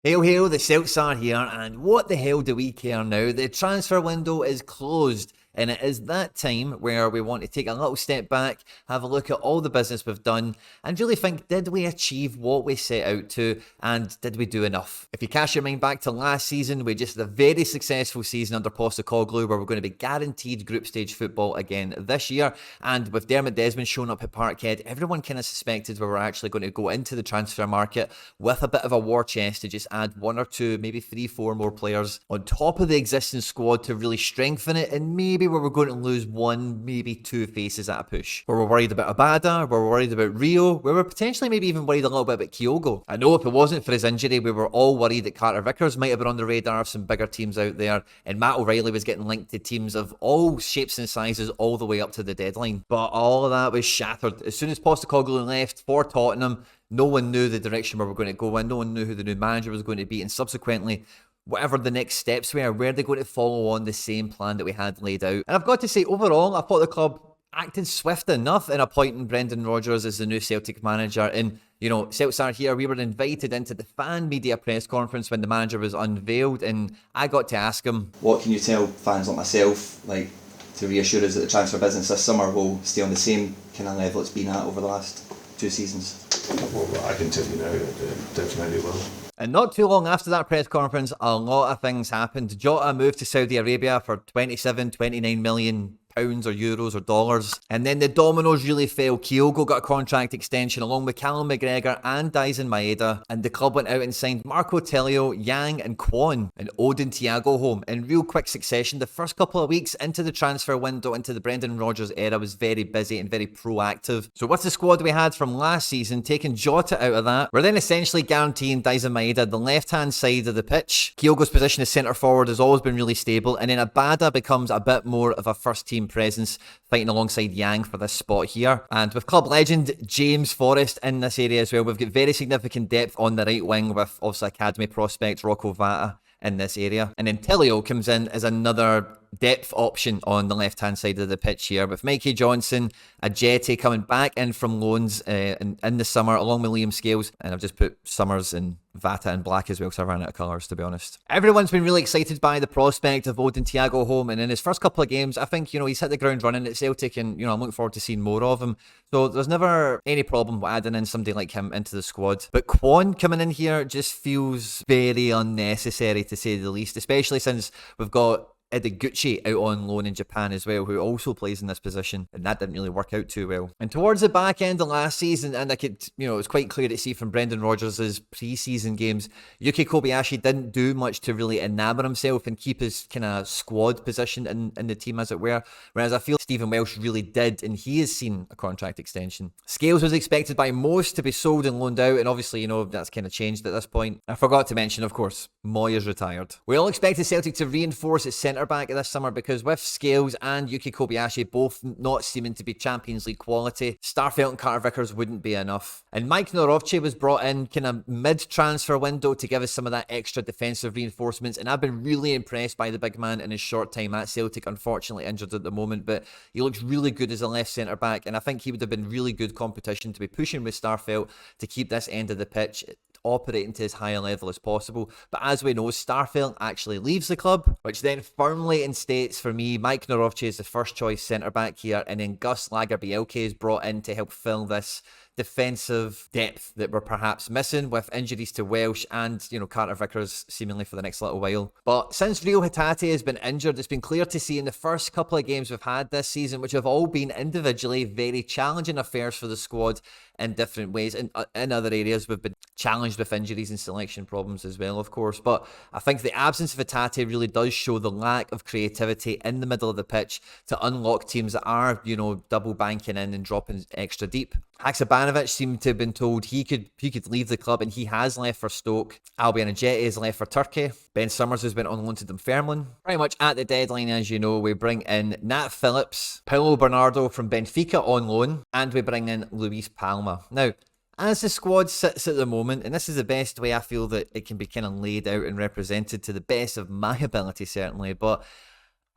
Hail, hail, the Celts are here, and what the hell do we care now? The transfer window is closed, and it is that time where we want to take a little step back, have a look at all the business we've done, and really think, did we achieve what we set out to, and did we do enough? If you cast your mind back to last season, we just had a very successful season under Postecoglou, where we're going to be guaranteed group stage football again this year, and with Dermot Desmond showing up at Parkhead, everyone kind of suspected we were actually going to go into the transfer market with a bit of a war chest to just add one or two, maybe three, four more players on top of the existing squad to really strengthen it, and maybe we were going to lose one, maybe two faces at a push. We were worried about Abada, we were worried about Rio, we were potentially maybe even worried a little bit about Kyogo. I know if it wasn't for his injury, we were all worried that Carter Vickers might have been on the radar of some bigger teams out there, and Matt O'Reilly was getting linked to teams of all shapes and sizes all the way up to the deadline. But all of that was shattered. As soon as Postecoglou left for Tottenham, no one knew the direction we were going to go in. No one knew who the new manager was going to be. And subsequently, whatever the next steps were they going to follow on the same plan that we had laid out? And I've got to say, overall, I thought the club acted swift enough in appointing Brendan Rodgers as the new Celtic manager. And, you know, Celts are here. We were invited into the fan media press conference when the manager was unveiled. And I got to ask him, what can you tell fans like myself, like, to reassure us that the transfer business this summer will stay on the same kind of level it's been at over the last 2 seasons? Well, I can tell you now, it definitely will. And not too long after that press conference, a lot of things happened. Jota moved to Saudi Arabia for 27, 29 million pounds or euros or dollars. And then the dominoes really fell. Kyogo got a contract extension along with Callum McGregor and Dyson Maeda. And the club went out and signed Marco Tilio, Yang and Quan and Odin Tiago Holm in real quick succession. The first couple of weeks into the transfer window, into the Brendan Rodgers era, was very busy and very proactive. So with the squad we had from last season, taking Jota out of that, we're then essentially guaranteeing Dyson Maeda the left-hand side of the pitch. Kyogo's position as centre forward has always been really stable. And then Abada becomes a bit more of a first-team presence, fighting alongside Yang for this spot here. And with club legend James Forrest in this area as well, we've got very significant depth on the right wing with also academy prospect Rocco Vata in this area. And then Tilio comes in as another depth option on the left-hand side of the pitch here, with Mikey Johnson, Ajeti coming back in from loans in the summer, along with Liam Scales. And I've just put Summers and Vata in black as well, because I ran out of colours, to be honest. Everyone's been really excited by the prospect of Odin Tiago Holm, and in his first couple of games, I think, you know, he's hit the ground running at Celtic, and, you know, I'm looking forward to seeing more of him. So there's never any problem with adding in somebody like him into the squad. But Quan coming in here just feels very unnecessary, to say the least, especially since we've got Gucci out on loan in Japan as well, who also plays in this position, and that didn't really work out too well. And towards the back end of last season, and I could, you know, it was quite clear to see from Brendan Rodgers' pre-season games, Yuki Kobayashi didn't do much to really enamour himself and keep his kind of squad position in the team, as it were, whereas I feel Stephen Welsh really did, and he has seen a contract extension. Scales was expected by most to be sold and loaned out, and obviously, you know, that's kind of changed at this point. I forgot to mention, of course, Moy is retired. We all expected Celtic to reinforce its centre-back this summer, because with Scales and Yuki Kobayashi both not seeming to be Champions League quality, Starfelt and Carter Vickers wouldn't be enough. And Mike Norovce was brought in kind of mid-transfer window to give us some of that extra defensive reinforcements, and I've been really impressed by the big man in his short time at Celtic, unfortunately injured at the moment, but he looks really good as a left centre-back, and I think he would have been really good competition to be pushing with Starfelt to keep this end of the pitch operating to as high a level as possible. But as we know, Starfelt actually leaves the club, which then firmly instates for me Mike Norovce is the first choice centre-back here, and then Gus Lagerbielke is brought in to help fill this defensive depth that we're perhaps missing, with injuries to Welsh and, you know, Carter Vickers seemingly for the next little while. But since Rio Hatate has been injured, it's been clear to see in the first couple of games we've had this season, which have all been individually very challenging affairs for the squad in different ways. And in other areas, we've been challenged with injuries and selection problems as well, of course. But I think the absence of Hatate really does show the lack of creativity in the middle of the pitch to unlock teams that are, you know, double banking in and dropping extra deep. Haksabanovic seemed to have been told he could leave the club, and he has left for Stoke. Albion Ajeti has left for Turkey. Ben Summers has been on loan to Dunfermline. Pretty much at the deadline, as you know, we bring in Nat Phillips, Paulo Bernardo from Benfica on loan, and we bring in Luis Palma. Now, as the squad sits at the moment, and this is the best way I feel that it can be kind of laid out and represented to the best of my ability, certainly, but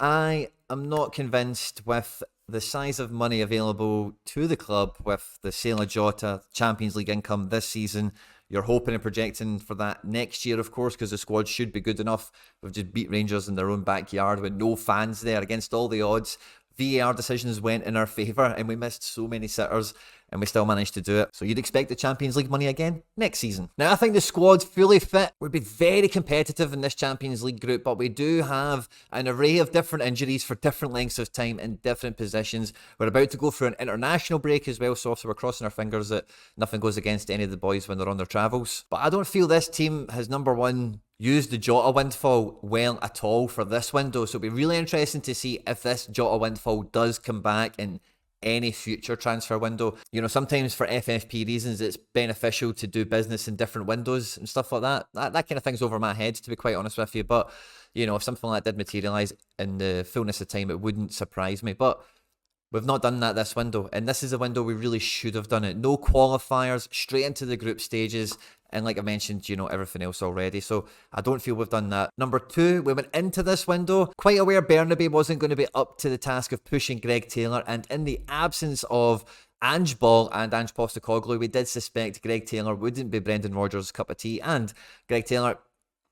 I am not convinced with the size of money available to the club with the sale of Jota, Champions League income this season, You're hoping and projecting for that next year, of course, because the squad should be good enough. We've just beat Rangers in their own backyard with no fans there against all the odds. VAR decisions went in our favour and we missed so many sitters and we still managed to do it. So you'd expect the Champions League money again next season. Now I think the squad fully fit would be very competitive in this Champions League group, but we do have an array of different injuries for different lengths of time in different positions. We're about to go through an international break as well, so we're crossing our fingers that nothing goes against any of the boys when they're on their travels. But I don't feel this team has, number one, used the Jota Windfall well at all for this window. So it'll be really interesting to see if this Jota Windfall does come back in any future transfer window. You know, sometimes for FFP reasons, it's beneficial to do business in different windows and stuff like that. That kind of thing's over my head, to be quite honest with you. But, you know, if something like that did materialise in the fullness of time, it wouldn't surprise me. But we've not done that this window, and this is a window we really should have done it. No qualifiers, straight into the group stages, and like I mentioned, you know, everything else already. So I don't feel we've done that. Number two, we went into this window quite aware Bernabe wasn't going to be up to the task of pushing Greg Taylor, and in the absence of Ange Ball and Ange Postecoglou, we did suspect Greg Taylor wouldn't be Brendan Rodgers' cup of tea, and Greg Taylor,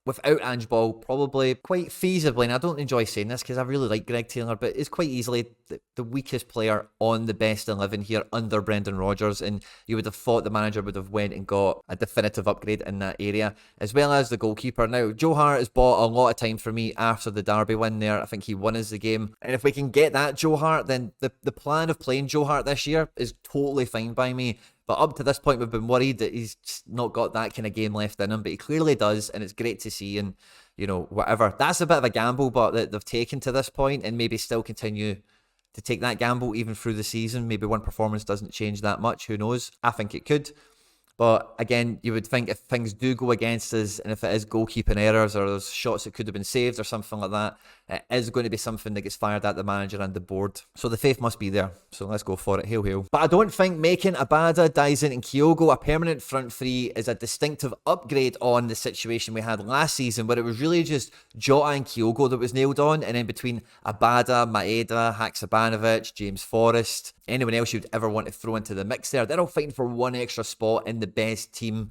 without Ange Ball, probably quite feasibly, and I don't enjoy saying this because I really like Greg Taylor, but is quite easily the weakest player on the best 11 here under Brendan Rodgers, and you would have thought the manager would have went and got a definitive upgrade in that area, as well as the goalkeeper. Now, Joe Hart has bought a lot of time for me after the Derby win there. I think he won us the game, and if we can get that Joe Hart, then the plan of playing Joe Hart this year is totally fine by me. But up to this point, we've been worried that he's just not got that kind of game left in him. But he clearly does, and it's great to see. And, you know, whatever. That's a bit of a gamble, but that they've taken to this point and maybe still continue to take that gamble even through the season. Maybe one performance doesn't change that much. Who knows? I think it could. But again, you would think if things do go against us, and if it is goalkeeping errors or there's shots that could have been saved or something like that, it is going to be something that gets fired at the manager and the board. So the faith must be there. So let's go for it. Hail, hail. But I don't think making Abada, Dyson and Kyogo a permanent front three is a distinctive upgrade on the situation we had last season, where it was really just Jota and Kyogo that was nailed on, and then between Abada, Maeda, Haksabanovic, James Forrest, anyone else you'd ever want to throw into the mix there, they're all fighting for one extra spot in the best team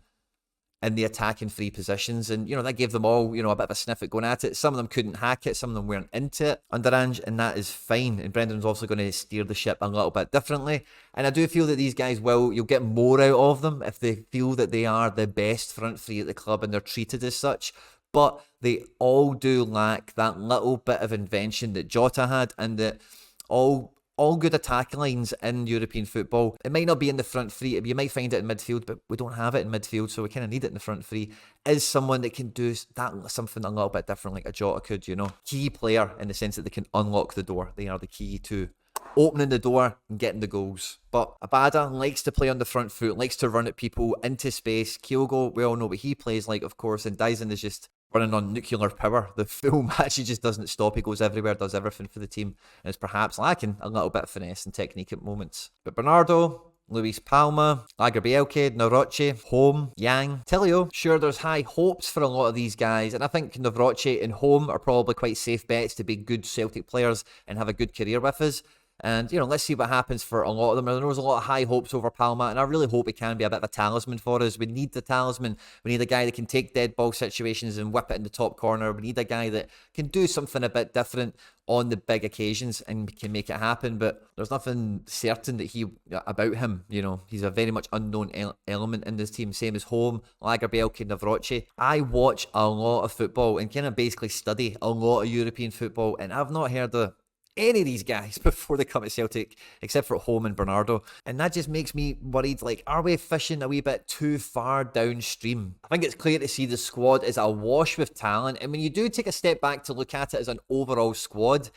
in the attacking three positions. And, you know, that gave them all, you know, a bit of a sniff at going at it. Some of them couldn't hack it, some of them weren't into it under Ange, and that is fine. And Brendan's also going to steer the ship a little bit differently. And I do feel that these guys you'll get more out of them if they feel that they are the best front three at the club and they're treated as such. But they all do lack that little bit of invention that Jota had, and that all good attack lines in European football, it might not be in the front three, you might find it in midfield, but we don't have it in midfield, so we kind of need it in the front three, is someone that can do that something a little bit different like a Jota could, you know. Key player in the sense that they can unlock the door. They are the key to opening the door and getting the goals. But Abada likes to play on the front foot, likes to run at people into space. Kyogo, we all know what he plays like, of course, and Dyson is just running on nuclear power. The full match, he just doesn't stop. He goes everywhere, does everything for the team, and is perhaps lacking a little bit of finesse and technique at moments. But Bernardo, Luis Palma, Lagerbielke, Navroche, Holm, Yang, Tilio. Sure, there's high hopes for a lot of these guys, and I think Navroche and Holm are probably quite safe bets to be good Celtic players and have a good career with us. And, you know, let's see what happens for a lot of them. There was a lot of high hopes over Palma, and I really hope he can be a bit of a talisman for us. We need the talisman. We need a guy that can take dead ball situations and whip it in the top corner. We need a guy that can do something a bit different on the big occasions and can make it happen. But there's nothing certain about him. You know, he's a very much unknown element in this team. Same as Holm, Lagerbielke, Navroche. I watch a lot of football and kind of basically study a lot of European football, and I've not heard of any of these guys before they come to Celtic, except for Holm and Bernardo. And that just makes me worried, like, are we fishing a wee bit too far downstream? I think it's clear to see the squad is awash with talent, and when you do take a step back to look at it as an overall squad,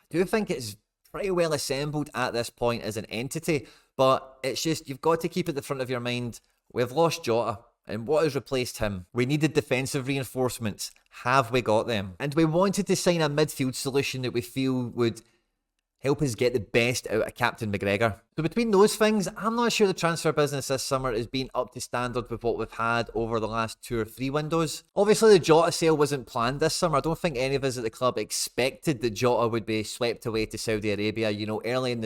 I do think it's pretty well assembled at this point as an entity. But it's just, you've got to keep at the front of your mind, we've lost Jota. And what has replaced him? We needed defensive reinforcements. Have we got them? And we wanted to sign a midfield solution that we feel would help us get the best out of Captain McGregor. So between those things, I'm not sure the transfer business this summer has been up to standard with what we've had over the last 2 or 3 windows. Obviously, the Jota sale wasn't planned this summer. I don't think any of us at the club expected that Jota would be swept away to Saudi Arabia. You know, early in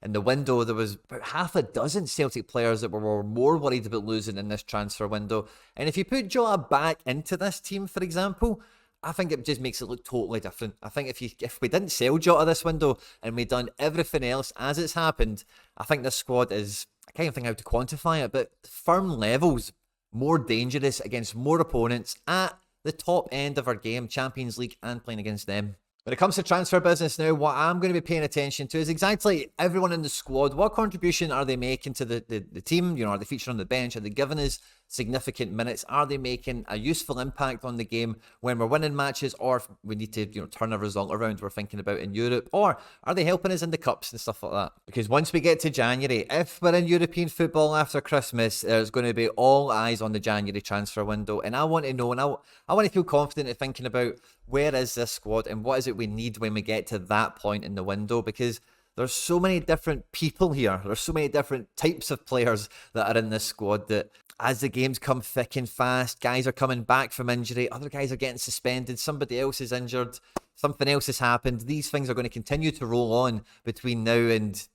in the window, there was about half a dozen Celtic players that were more worried about losing in this transfer window. And if you put Jota back into this team, for example, I think it just makes it look totally different. I think if we didn't sell Jota this window and we'd done everything else as it's happened, I think this squad is, I can't even think how to quantify it, but firm levels, more dangerous against more opponents at the top end of our game, Champions League, and playing against them. When it comes to transfer business now, what I'm going to be paying attention to is exactly everyone in the squad. What contribution are they making to the team? You know, are they featuring on the bench? Are they giving us significant minutes? Are they making a useful impact on the game when we're winning matches, or if we need to, you know, turn a result around we're thinking about in Europe? Or are they helping us in the cups and stuff like that? Because once we get to January, if we're in European football after Christmas, there's going to be all eyes on the January transfer window. And I want to know, and I want to feel confident at thinking about where is this squad and what is it we need when we get to that point in the window, because there's so many different people here. There's so many different types of players that are in this squad that as the games come thick and fast, guys are coming back from injury, other guys are getting suspended, somebody else is injured, something else has happened. These things are going to continue to roll on between now and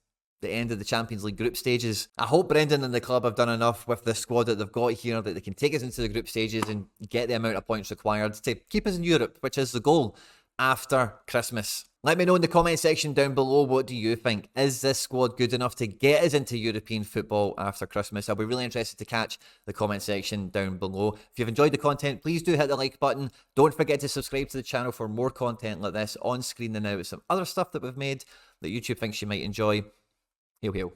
the end of the Champions League group stages. I hope Brendan and the club have done enough with the squad that they've got here that they can take us into the group stages and get the amount of points required to keep us in Europe, which is the goal after Christmas. Let me know in the comment section down below, what do you think? Is this squad good enough to get us into European football after Christmas? I'll be really interested to catch the comment section down below. If you've enjoyed the content, please do hit the like button. Don't forget to subscribe to the channel for more content like this on screen and now with some other stuff that we've made that YouTube thinks you might enjoy. Hail, hail.